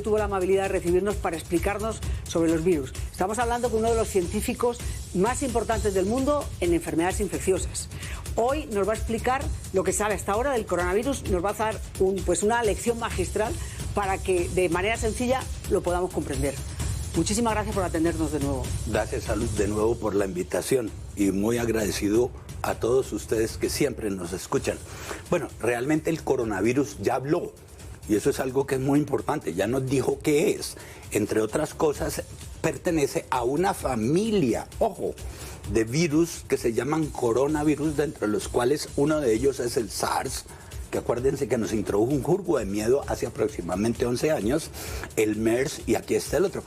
Tuvo la amabilidad de recibirnos para explicarnos sobre los virus. Estamos hablando con uno de los científicos más importantes del mundo en enfermedades infecciosas. Hoy nos va a explicar lo que sabe hasta ahora del coronavirus, nos va a dar una lección magistral para que de manera sencilla lo podamos comprender. Muchísimas gracias por atendernos de nuevo. Gracias, Salud, de nuevo por la invitación y muy agradecido a todos ustedes que siempre nos escuchan. Bueno, realmente el coronavirus ya habló. Y eso es algo que es muy importante, ya nos dijo qué es. Entre otras cosas, pertenece a una familia, ojo, de virus que se llaman coronavirus, dentro de los cuales uno de ellos es el SARS, que acuérdense que nos introdujo un jurgo de miedo hace aproximadamente 11 años, el MERS, y aquí está el otro.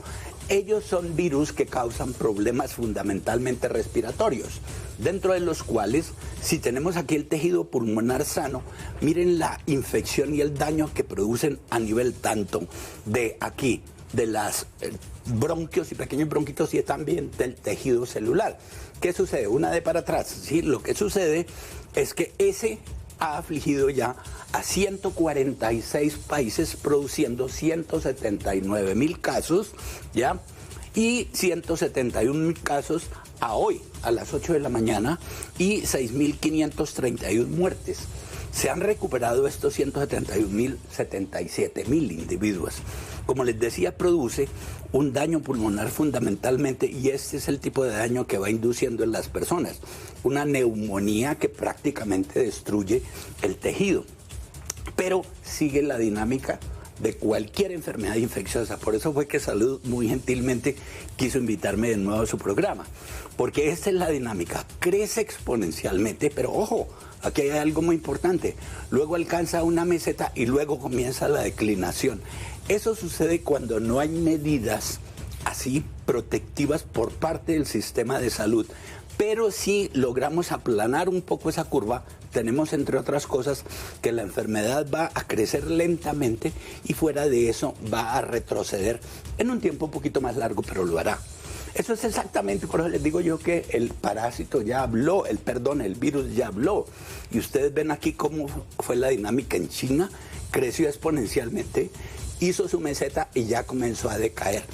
Ellos son virus que causan problemas fundamentalmente respiratorios, dentro de los cuales, si tenemos aquí el tejido pulmonar sano, miren la infección y el daño que producen a nivel tanto de aquí, de las bronquios y pequeños bronquitos y también del tejido celular. ¿Qué sucede? Una de para atrás, ¿sí? Lo que sucede es que ese ha afligido ya a 146 países, produciendo 179.000 casos, ¿ya? Y 171.000 casos a hoy, a las 8 de la mañana, y 6.531 muertes. Se han recuperado estos 171.000, 77.000 individuos. Como les decía, produce un daño pulmonar fundamentalmente, y este es el tipo de daño que va induciendo en las personas. Una neumonía que prácticamente destruye el tejido. Pero sigue la dinámica de cualquier enfermedad infecciosa. Por eso fue que Salud muy gentilmente quiso invitarme de nuevo a su programa. Porque esta es la dinámica. Crece exponencialmente, pero ojo, aquí hay algo muy importante. Luego alcanza una meseta y luego comienza la declinación. Eso sucede cuando no hay medidas así protectivas por parte del sistema de salud. Pero si logramos aplanar un poco esa curva, tenemos, entre otras cosas, que la enfermedad va a crecer lentamente y fuera de eso va a retroceder en un tiempo un poquito más largo, pero lo hará. Eso es exactamente, por eso les digo yo que el parásito ya habló, el virus ya habló. Y ustedes ven aquí cómo fue la dinámica en China, creció exponencialmente, hizo su meseta y ya comenzó a decaer.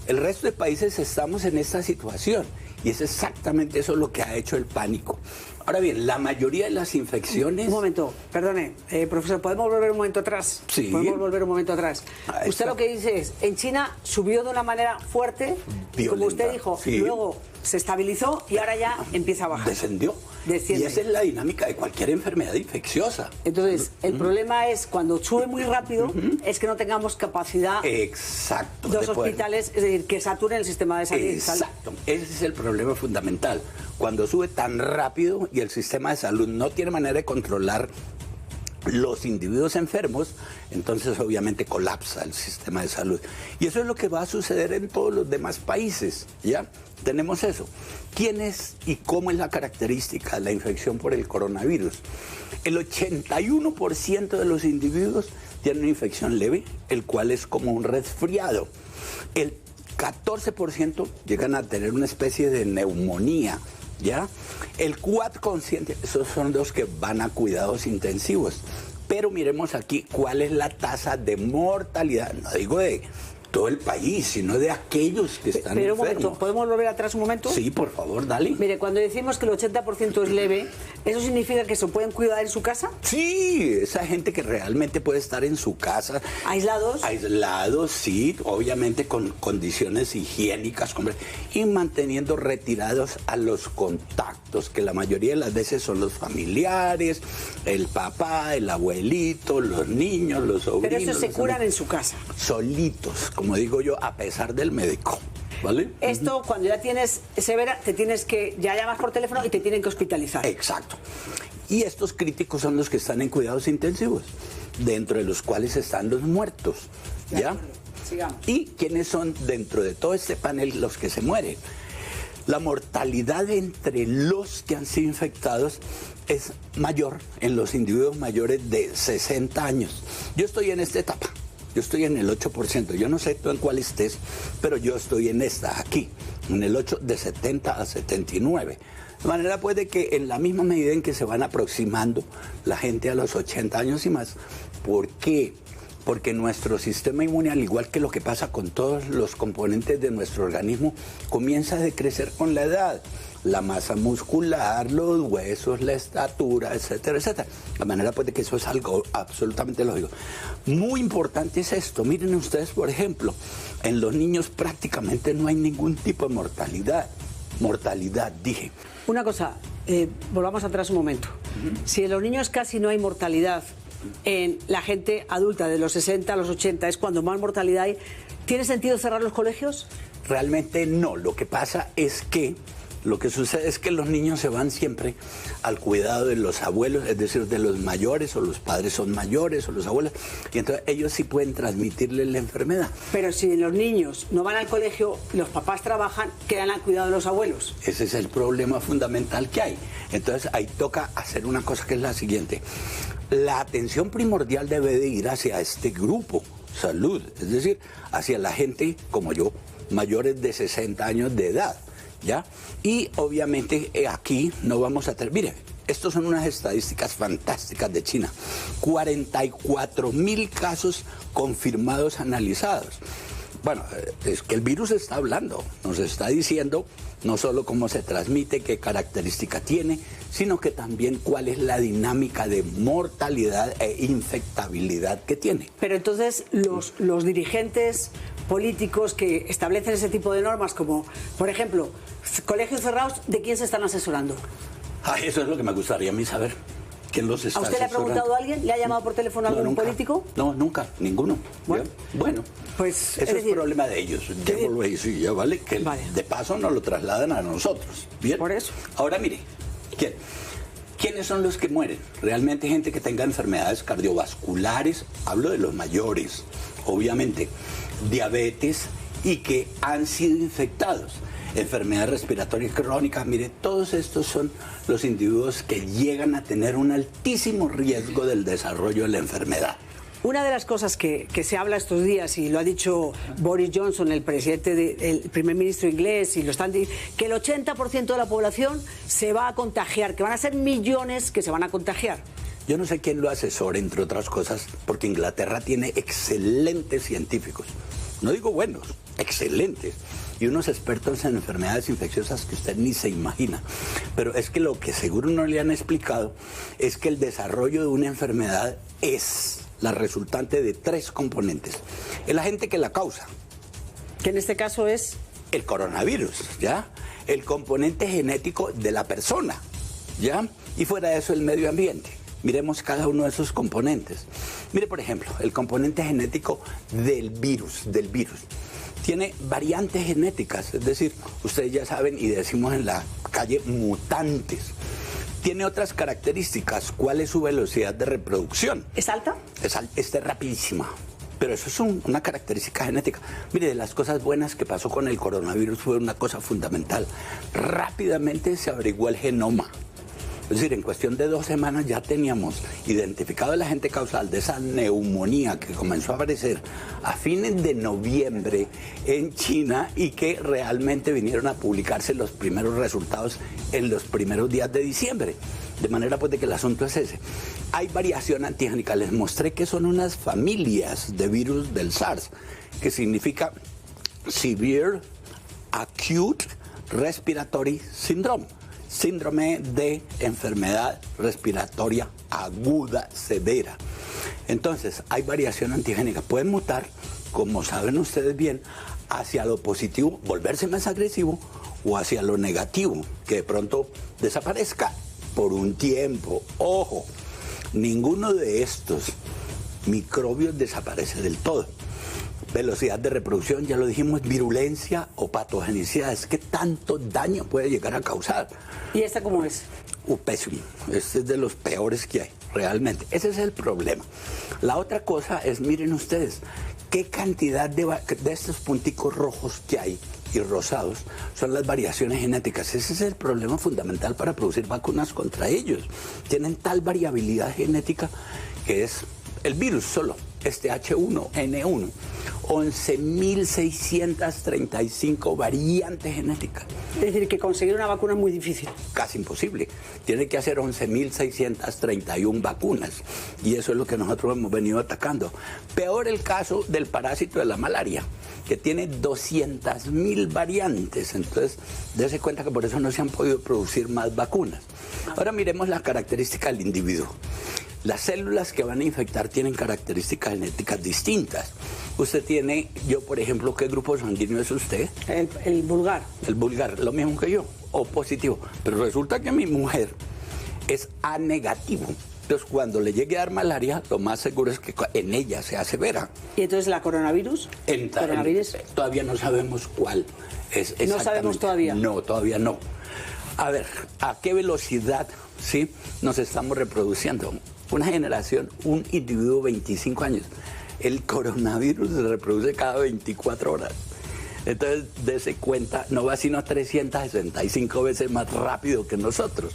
El resto de países estamos en esta situación y es exactamente eso lo que ha hecho el pánico. Ahora bien, la mayoría de las infecciones... Un momento, perdone, profesor, ¿podemos volver un momento atrás? Sí. Podemos volver un momento atrás. Usted lo que dice es, en China subió de una manera fuerte, violenta, como usted dijo, sí. Luego se estabilizó y ahora ya empieza a bajar. Descendió. Desciende. Y esa es la dinámica de cualquier enfermedad infecciosa. Entonces, el problema es cuando sube muy rápido, es que no tengamos capacidad exacto, de los hospitales, es decir, que saturen el sistema de salud. Exacto, ese es el problema fundamental. Cuando sube tan rápido y el sistema de salud no tiene manera de controlar los individuos enfermos, entonces obviamente colapsa el sistema de salud. Y eso es lo que va a suceder en todos los demás países, ¿ya? Tenemos eso. ¿Quién es y cómo es la característica de la infección por el coronavirus? El 81% de los individuos tienen una infección leve, el cual es como un resfriado. El 14% llegan a tener una especie de neumonía, ¿ya? El 4%, esos son los que van a cuidados intensivos. Pero miremos aquí cuál es la tasa de mortalidad, no digo de todo el país, sino de aquellos que están enfermos. Un momento, ¿podemos volver atrás un momento? Sí, por favor, dale. Mire, cuando decimos que el 80% es leve, ¿eso significa que se pueden cuidar en su casa? Sí, esa gente que realmente puede estar en su casa. ¿Aislados? Aislados, sí, obviamente con condiciones higiénicas y manteniendo retirados a los contactos, que la mayoría de las veces son los familiares, el papá, el abuelito, los niños, los sobrinos. Pero eso se curan en su casa. Solitos, como digo yo, a pesar del médico, ¿vale? Esto, cuando ya tienes severa, te tienes que, ya llamas por teléfono y te tienen que hospitalizar. Exacto. Y estos críticos son los que están en cuidados intensivos, dentro de los cuales están los muertos, ¿ya? Sigamos. ¿Y quiénes son dentro de todo este panel los que se mueren? La mortalidad entre los que han sido infectados es mayor en los individuos mayores de 60 años. Yo estoy en esta etapa. Yo estoy en el 8%, yo no sé tú en cuál estés, pero yo estoy en esta, aquí, en el 8 de 70 a 79. De manera pues de que en la misma medida en que se van aproximando la gente a los 80 años y más. ¿Por qué? porque nuestro sistema inmune, al igual que lo que pasa con todos los componentes de nuestro organismo, comienza a decrecer con la edad. La masa muscular, los huesos, la estatura, etcétera, etcétera. De manera pues de que eso es algo absolutamente lógico. Muy importante es esto. Miren ustedes, por ejemplo, en los niños prácticamente no hay ningún tipo de mortalidad. Mortalidad, dije. Una cosa, volvamos atrás un momento. Si en los niños casi no hay mortalidad, en la gente adulta de los 60 a los 80 es cuando más mortalidad hay, ¿tiene sentido cerrar los colegios? Realmente no. Lo que pasa es que lo que sucede es que los niños se van siempre al cuidado de los abuelos, es decir, de los mayores, o los padres son mayores, o los abuelos, y entonces ellos sí pueden transmitirle la enfermedad. Pero si los niños no van al colegio, los papás trabajan, quedan al cuidado de los abuelos. Ese es el problema fundamental que hay. Entonces ahí toca hacer una cosa que es la siguiente. La atención primordial debe de ir hacia este grupo, salud, es decir, hacia la gente como yo, mayores de 60 años de edad. ¿Ya? Y obviamente aquí no vamos a tener... Miren, estos son unas estadísticas fantásticas de China. 44.000 casos confirmados, analizados. Bueno, es que el virus está hablando, nos está diciendo no solo cómo se transmite, qué característica tiene, sino que también cuál es la dinámica de mortalidad e infectabilidad que tiene. Pero entonces los dirigentes políticos que establecen ese tipo de normas, como por ejemplo, colegios cerrados, ¿de quién se están asesorando? Eso es lo que me gustaría a mí saber. ¿Quién los está asesorando? ¿A usted le ha preguntado a alguien? ¿Le ha llamado por teléfono a algún político? No, nunca, ninguno. Bueno, pues eso es problema de ellos. Démoslo ahí, sí, ya vale, que de paso nos lo trasladan a nosotros. ¿Bien? Por eso. Ahora mire, ¿quiénes son los que mueren? Realmente gente que tenga enfermedades cardiovasculares, hablo de los mayores, obviamente, diabetes y que han sido infectados. Enfermedades respiratorias crónicas, mire, todos estos son los individuos que llegan a tener un altísimo riesgo del desarrollo de la enfermedad. Una de las cosas que se habla estos días, y lo ha dicho Boris Johnson, el primer ministro inglés, y lo están diciendo, que el 80% de la población se va a contagiar, que van a ser millones que se van a contagiar. Yo no sé quién lo asesora, entre otras cosas, porque Inglaterra tiene excelentes científicos. No digo buenos, excelentes. Y unos expertos en enfermedades infecciosas que usted ni se imagina. Pero es que lo que seguro no le han explicado es que el desarrollo de una enfermedad es la resultante de 3 componentes. El agente que la causa. Que en este caso es... el coronavirus, ¿ya? El componente genético de la persona, ¿ya? Y fuera de eso, el medio ambiente. Miremos cada uno de esos componentes. Mire, por ejemplo, el componente genético del virus. Tiene variantes genéticas, es decir, ustedes ya saben y decimos en la calle mutantes. Tiene otras características. ¿Cuál es su velocidad de reproducción? ¿Es alta? Es rapidísima. Pero eso es una característica genética. Mire, de las cosas buenas que pasó con el coronavirus fue una cosa fundamental. Rápidamente se averiguó el genoma. Es decir, en cuestión de 2 semanas ya teníamos identificado el agente causal de esa neumonía que comenzó a aparecer a fines de noviembre en China y que realmente vinieron a publicarse los primeros resultados en los primeros días de diciembre. De manera pues de que el asunto es ese. Hay variación antigénica. Les mostré que son unas familias de virus del SARS, que significa Severe Acute Respiratory Syndrome. Síndrome de enfermedad respiratoria aguda severa. Entonces, hay variación antigénica. Pueden mutar, como saben ustedes bien, hacia lo positivo, volverse más agresivo, o hacia lo negativo, que de pronto desaparezca por un tiempo. Ojo, ninguno de estos microbios desaparece del todo. Velocidad de reproducción, ya lo dijimos, virulencia o patogenicidad. Es que tanto daño puede llegar a causar. ¿Y esta cómo es? Pésimo. Este es de los peores que hay, realmente. Ese es el problema. La otra cosa es, miren ustedes, qué cantidad de estos punticos rojos que hay y rosados son las variaciones genéticas. Ese es el problema fundamental para producir vacunas contra ellos. Tienen tal variabilidad genética que es el virus solo. este H1N1. 11.635 variantes genéticas. Es decir, que conseguir una vacuna es muy difícil. Casi imposible. Tiene que hacer 11.631 vacunas. Y eso es lo que nosotros hemos venido atacando. Peor el caso del parásito de la malaria, que tiene 200.000 variantes. Entonces, dése cuenta que por eso no se han podido producir más vacunas. Ahora miremos la característica del individuo. Las células que van a infectar tienen características genéticas distintas. Usted tiene, yo por ejemplo, ¿qué grupo sanguíneo es usted? El vulgar. El vulgar, lo mismo que yo, o positivo. Pero resulta que mi mujer es A negativo. Entonces, cuando le llegue a dar malaria, lo más seguro es que en ella sea severa. ¿Y entonces la coronavirus? Todavía no sabemos cuál es exactamente. ¿No sabemos todavía? No, todavía no. A ver, ¿a qué velocidad sí nos estamos reproduciendo? Una generación, un individuo 25 años. El coronavirus se reproduce cada 24 horas. Entonces, dése cuenta, no va sino 365 veces más rápido que nosotros.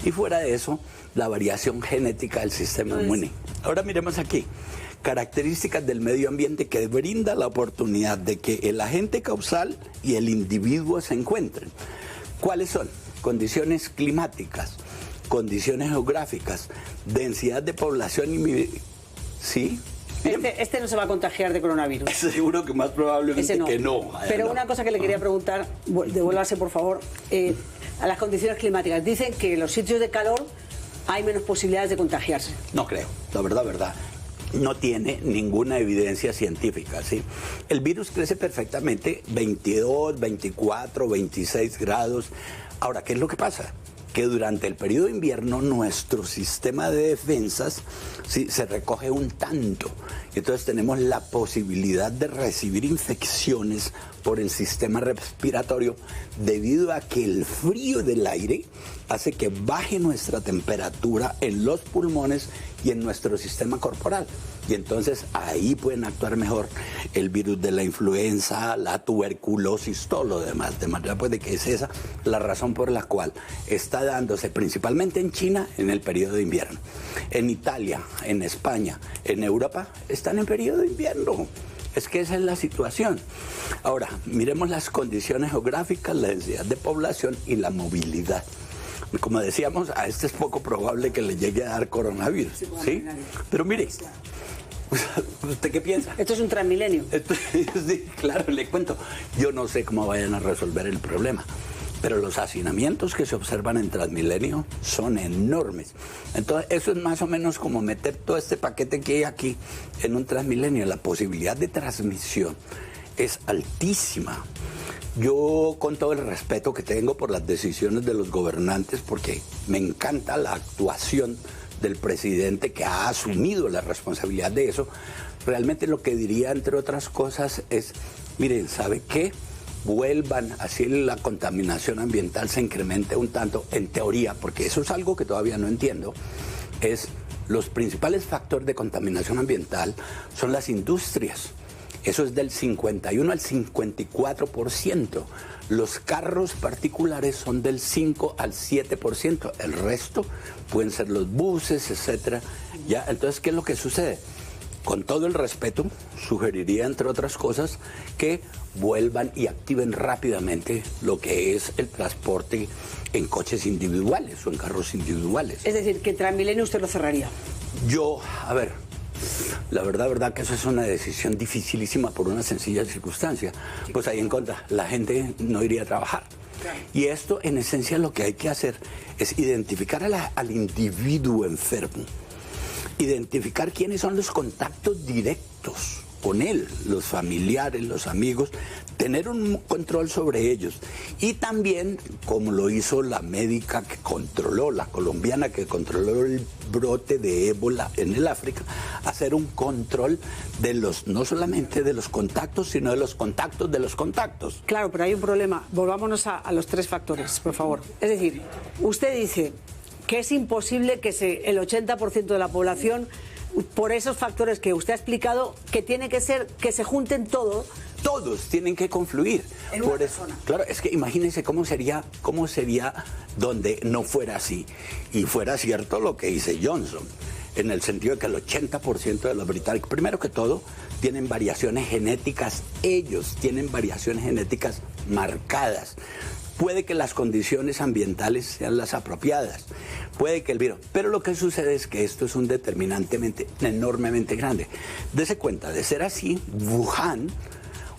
Y fuera de eso, la variación genética del sistema inmune. Ahora miremos aquí. Características del medio ambiente que brinda la oportunidad de que el agente causal y el individuo se encuentren. ¿Cuáles son? Condiciones climáticas, condiciones geográficas, densidad de población y... ¿Sí? Este no se va a contagiar de coronavirus. Seguro que más probablemente que no. Pero una cosa que le quería preguntar, devuélvase por favor, a las condiciones climáticas. Dicen que en los sitios de calor hay menos posibilidades de contagiarse. No creo, la verdad. No tiene ninguna evidencia científica, ¿sí? El virus crece perfectamente 22, 24, 26 grados. Ahora, ¿qué es lo que pasa? Que durante el periodo de invierno nuestro sistema de defensas ¿sí? se recoge un tanto. Entonces tenemos la posibilidad de recibir infecciones por el sistema respiratorio debido a que el frío del aire hace que baje nuestra temperatura en los pulmones y en nuestro sistema corporal. Y entonces ahí pueden actuar mejor el virus de la influenza, la tuberculosis, todo lo demás. De manera pues de que es esa la razón por la cual está dándose principalmente en China en el periodo de invierno. En Italia, en España, en Europa están en periodo de invierno. Es que esa es la situación. Ahora, miremos las condiciones geográficas, la densidad de población y la movilidad. Como decíamos, a este es poco probable que le llegue a dar coronavirus, ¿sí? Pero mire, ¿usted qué piensa? Esto es un transmilenio. Sí, claro, le cuento. Yo no sé cómo vayan a resolver el problema, pero los hacinamientos que se observan en Transmilenio son enormes. Entonces, eso es más o menos como meter todo este paquete que hay aquí en un Transmilenio. La posibilidad de transmisión es altísima. Yo, con todo el respeto que tengo por las decisiones de los gobernantes, porque me encanta la actuación del presidente que ha asumido la responsabilidad de eso, realmente lo que diría, entre otras cosas, es, miren, ¿sabe qué? Vuelvan, así la contaminación ambiental se incremente un tanto, en teoría, porque eso es algo que todavía no entiendo, es los principales factores de contaminación ambiental son las industrias. Eso es del 51 al 54%. Los carros particulares son del 5 al 7%. El resto pueden ser los buses, etcétera. Ya, entonces, ¿qué es lo que sucede? Con todo el respeto, sugeriría, entre otras cosas, que vuelvan y activen rápidamente lo que es el transporte en coches individuales o en carros individuales. Es decir, que Transmilenio usted lo cerraría. Yo, a ver, la verdad que eso es una decisión dificilísima por una sencilla circunstancia. Pues ahí en contra, la gente no iría a trabajar. Y esto, en esencia, lo que hay que hacer es identificar al individuo enfermo. Identificar quiénes son los contactos directos con él, los familiares, los amigos, tener un control sobre ellos. Y también, como lo hizo la médica que controló, la colombiana que controló el brote de ébola en el África, hacer un control de los, no solamente de los contactos, sino de los contactos de los contactos. Claro, pero hay un problema. Volvámonos a los tres factores, por favor. Es decir, usted dice que es imposible que el 80% de la población, por esos factores que usted ha explicado, que tiene que ser que se junten todos. Todos tienen que confluir. En una persona. Claro, es que imagínense cómo sería donde no fuera así y fuera cierto lo que dice Johnson. en el sentido de que el 80% de los británicos, primero que todo, tienen variaciones genéticas, ellos tienen variaciones genéticas marcadas. Puede que las condiciones ambientales sean las apropiadas, puede que el virus, pero lo que sucede es que esto es un determinante enormemente grande. Dese cuenta, de ser así, Wuhan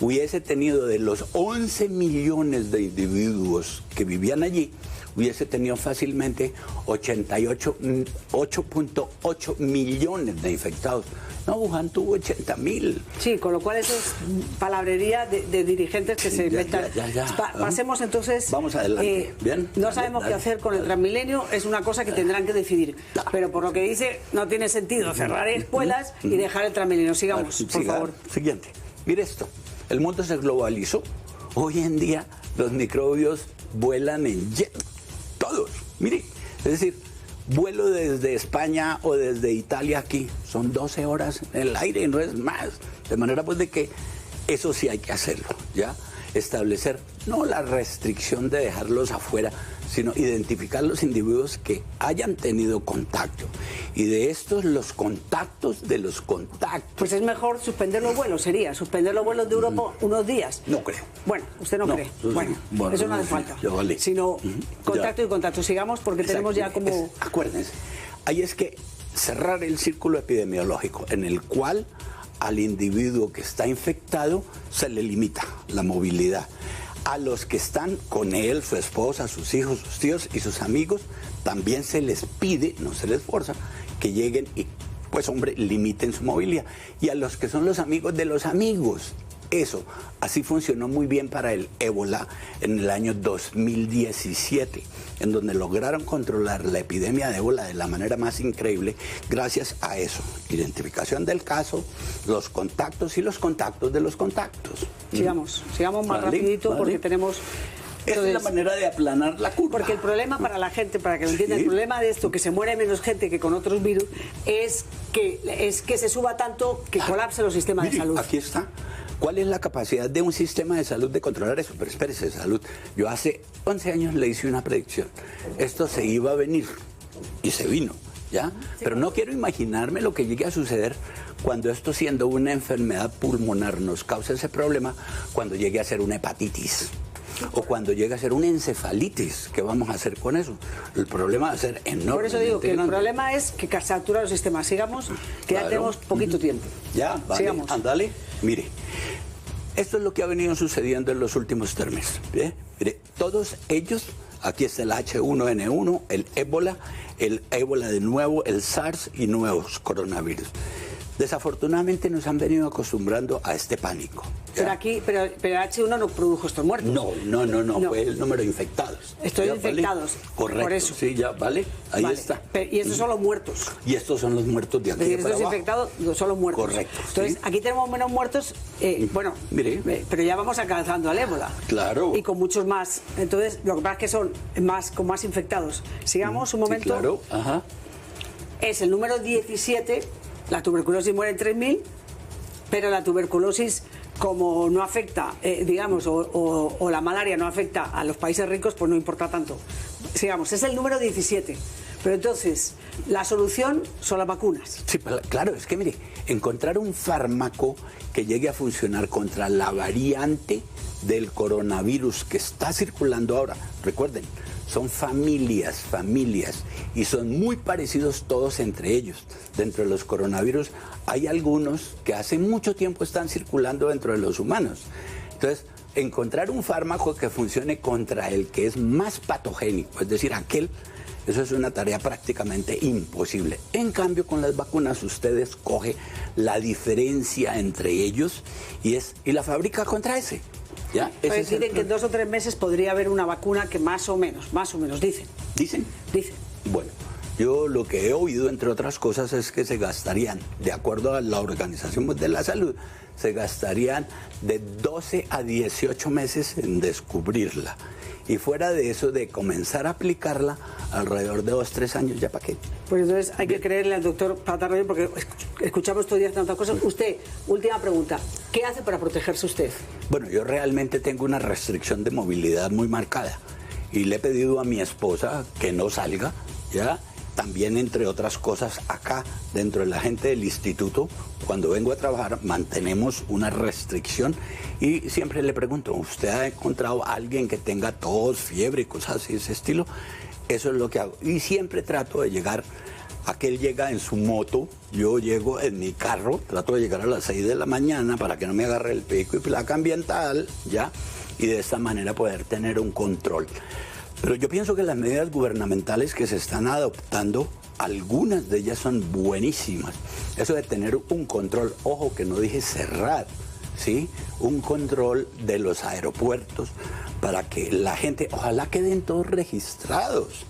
hubiese tenido de los 11 millones de individuos que vivían allí, hubiese tenido fácilmente 8.8 millones de infectados. No, Wuhan tuvo 80.000. Sí, con lo cual eso es palabrería de dirigentes que se inventan. Pasemos entonces. Vamos adelante. Bien. No sabemos qué hacer con el Transmilenio, es una cosa que tendrán que decidir. Pero por lo que dice, no tiene sentido cerrar escuelas y dejar el Transmilenio. Sigamos, por favor. Siguiente. Mire esto. El mundo se globalizó. Hoy en día los microbios vuelan en jet. Todos. Mire, es decir, vuelo desde España o desde Italia aquí, son 12 horas en el aire, no es más. De manera pues de que eso sí hay que hacerlo, ¿ya? Establecer no la restricción de dejarlos afuera, sino identificar los individuos que hayan tenido contacto. Y de estos, los contactos de los contactos. Pues es mejor suspender los vuelos, sería suspender los vuelos de Europa unos días. No creo. Bueno, usted no cree. Bueno, eso no hace falta. Vale. Sino contacto y contacto. Sigamos porque tenemos ya como... Acuérdense, ahí es que cerrar el círculo epidemiológico en el cual al individuo que está infectado se le limita la movilidad. A los que están con él, su esposa, sus hijos, sus tíos y sus amigos, también se les pide, no se les forza, que lleguen y, pues hombre, limiten su movilidad. Y a los que son los amigos de los amigos, eso, así funcionó muy bien para el ébola en el año 2017, en donde lograron controlar la epidemia de ébola de la manera más increíble gracias a eso, identificación del caso, los contactos y los contactos de los contactos. Sigamos más rapidito porque tenemos... Esa es la manera de aplanar la curva. Porque el problema para la gente, para que lo entienda, el problema de esto, que se muere menos gente que con otros virus, es que se suba tanto que colapse los sistemas de salud. Aquí está. ¿Cuál es la capacidad de un sistema de salud de controlar eso? Pero espérese, salud. Yo hace 11 años le hice una predicción. Esto se iba a venir y se vino, ¿ya? Pero no quiero imaginarme lo que llegue a suceder cuando esto, siendo una enfermedad pulmonar, nos causa ese problema, cuando llegue a ser una hepatitis o cuando llegue a ser una encefalitis. ¿Qué vamos a hacer con eso? El problema va a ser enorme. Por eso digo que el problema es que satura los sistemas. Sigamos, que ya tenemos poquito tiempo. Ya, vale. Sigamos. Ándale. Mire, esto es lo que ha venido sucediendo en los últimos meses. Mire, todos ellos, aquí está el H1N1, el ébola de nuevo, el SARS y nuevos coronavirus. Desafortunadamente nos han venido acostumbrando a este pánico. ¿Ya? Pero H1 no produjo estos muertos. No, fue el número de infectados. Estos infectados. ¿Vale? Correcto. Por eso. Sí, ya, vale. Ahí está. Y estos son los muertos. Y estos son los muertos de aquí para abajo. Estos infectados son los muertos. Correcto. Entonces, aquí tenemos menos muertos, mire, pero ya vamos alcanzando al ébola. Claro. Y con muchos más. Entonces, lo que pasa es que son con más infectados. Sigamos un momento. Sí, claro. Ajá. Es el número 17. La tuberculosis muere en 3.000, pero la tuberculosis, como no afecta, o la malaria no afecta a los países ricos, pues no importa tanto. Sigamos, es el número 17. Pero entonces, la solución son las vacunas. Sí, claro, es que mire, encontrar un fármaco que llegue a funcionar contra la variante del coronavirus que está circulando ahora, recuerden, son familias, y son muy parecidos todos entre ellos. Dentro de los coronavirus hay algunos que hace mucho tiempo están circulando dentro de los humanos. Entonces, encontrar un fármaco que funcione contra el que es más patogénico, es decir, eso es una tarea prácticamente imposible. En cambio, con las vacunas usted escoge la diferencia entre ellos y la fabrica contra ese. ¿Ya? Dicen que en 2 o 3 meses podría haber una vacuna que más o menos, dicen. ¿Dicen? Dicen. Bueno, yo lo que he oído, entre otras cosas, es que se gastarían, de acuerdo a la Organización Mundial de la Salud, se gastarían de 12 a 18 meses en descubrirla. Y fuera de eso, de comenzar a aplicarla, alrededor de 2 o 3 años, ¿ya para qué? Pues entonces hay que creerle al doctor Patarroyo, porque escuchamos estos días tantas cosas. Usted, última pregunta, ¿qué hace para protegerse usted? Bueno, yo realmente tengo una restricción de movilidad muy marcada y le he pedido a mi esposa que no salga, ¿ya? también, entre otras cosas, acá, dentro de la gente del instituto, cuando vengo a trabajar, mantenemos una restricción y siempre le pregunto, ¿usted ha encontrado a alguien que tenga tos, fiebre, cosas así de ese estilo? Eso es lo que hago. Y siempre trato de llegar, aquel llega en su moto, yo llego en mi carro, trato de llegar a las 6 de la mañana para que no me agarre el pico y placa ambiental, ¿ya? Y de esta manera poder tener un control. Pero yo pienso que las medidas gubernamentales que se están adoptando, algunas de ellas son buenísimas. Eso de tener un control, ojo que no dije cerrar, ¿sí? Un control de los aeropuertos para que la gente, ojalá queden todos registrados,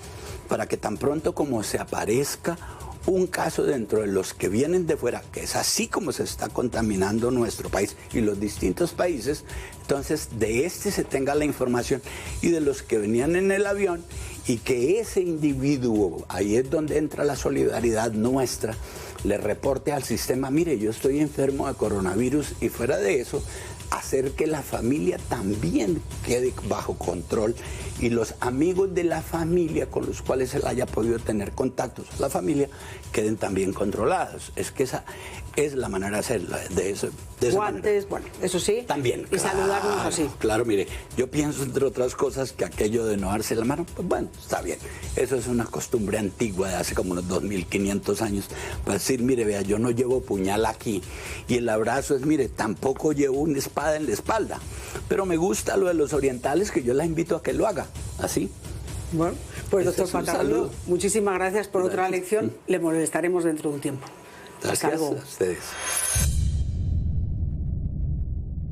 para que tan pronto como se aparezca un caso dentro de los que vienen de fuera, que es así como se está contaminando nuestro país y los distintos países, entonces de este se tenga la información y de los que venían en el avión y que ese individuo, ahí es donde entra la solidaridad nuestra, le reporte al sistema, mire, yo estoy enfermo de coronavirus y fuera de eso, hacer que la familia también quede bajo control y los amigos de la familia con los cuales él haya podido tener contactos, la familia, queden también controlados. Es que esa es la manera de hacerlo, de esa guantes, bueno, eso sí. También. Y claro, saludarnos así. Claro, mire, yo pienso, entre otras cosas, que aquello de no darse la mano, pues bueno, está bien. Eso es una costumbre antigua de hace como unos 2500 años. Para decir, mire, vea, yo no llevo puñal aquí. Y el abrazo es, mire, tampoco llevo una espada en la espalda. Pero me gusta lo de los orientales, que yo la invito a que lo haga, así. Bueno, pues doctor Patarroyo, muchísimas gracias por otra lección. Le molestaremos dentro de un tiempo. Gracias a ustedes.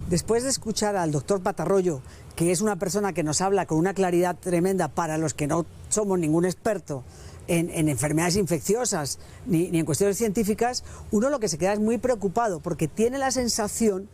Después de escuchar al doctor Patarroyo, que es una persona que nos habla con una claridad tremenda para los que no somos ningún experto en enfermedades infecciosas ni en cuestiones científicas, uno lo que se queda es muy preocupado porque tiene la sensación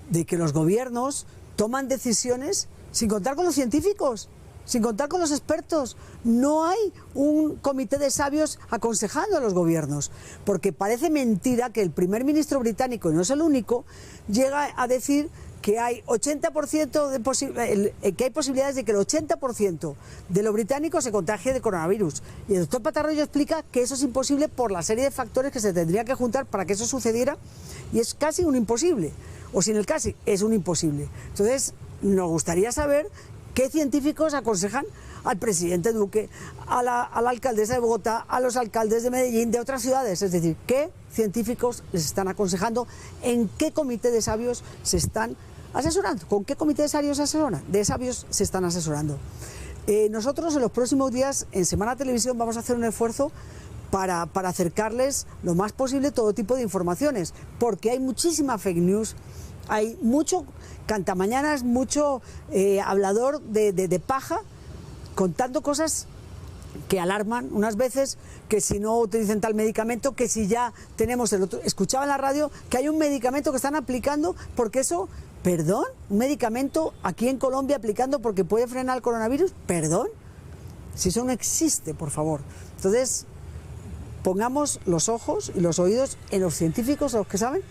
de que los gobiernos toman decisiones sin contar con los científicos, sin contar con los expertos. No hay un comité de sabios aconsejando a los gobiernos, porque parece mentira que el primer ministro británico, y no es el único, llega a decir que hay 80% que hay posibilidades de que el 80% de los británicos se contagie de coronavirus. Y el doctor Patarroyo explica que eso es imposible por la serie de factores que se tendría que juntar para que eso sucediera, y es casi un imposible, o sin el casi, es un imposible. Entonces, nos gustaría saber qué científicos aconsejan al presidente Duque, a la alcaldesa de Bogotá, a los alcaldes de Medellín, de otras ciudades. Es decir, qué científicos les están aconsejando, en qué comité de sabios se están asesorando, con qué comité de sabios se asesoran, de sabios se están asesorando. Nosotros en los próximos días, en Semana Televisión, vamos a hacer un esfuerzo para acercarles lo más posible todo tipo de informaciones, porque hay muchísima fake news, hay mucho cantamañanas, mucho hablador de paja, contando cosas que alarman unas veces, que si no utilicen tal medicamento, que si ya tenemos el otro. Escuchaba en la radio que hay un medicamento que están aplicando porque eso, perdón, un medicamento aquí en Colombia aplicando porque puede frenar el coronavirus, perdón, si eso no existe, por favor. Entonces, pongamos los ojos y los oídos en los científicos, en los que saben,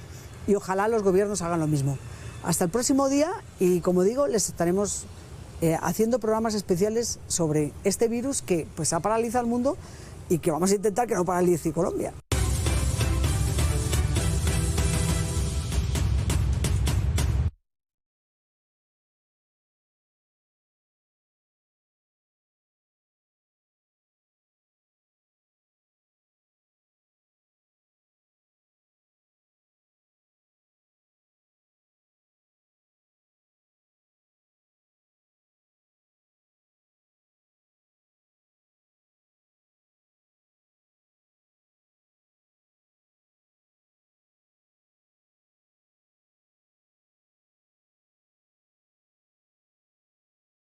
y ojalá los gobiernos hagan lo mismo. Hasta el próximo día y, como digo, les estaremos haciendo programas especiales sobre este virus que pues ha paralizado al mundo y que vamos a intentar que no paralice Colombia.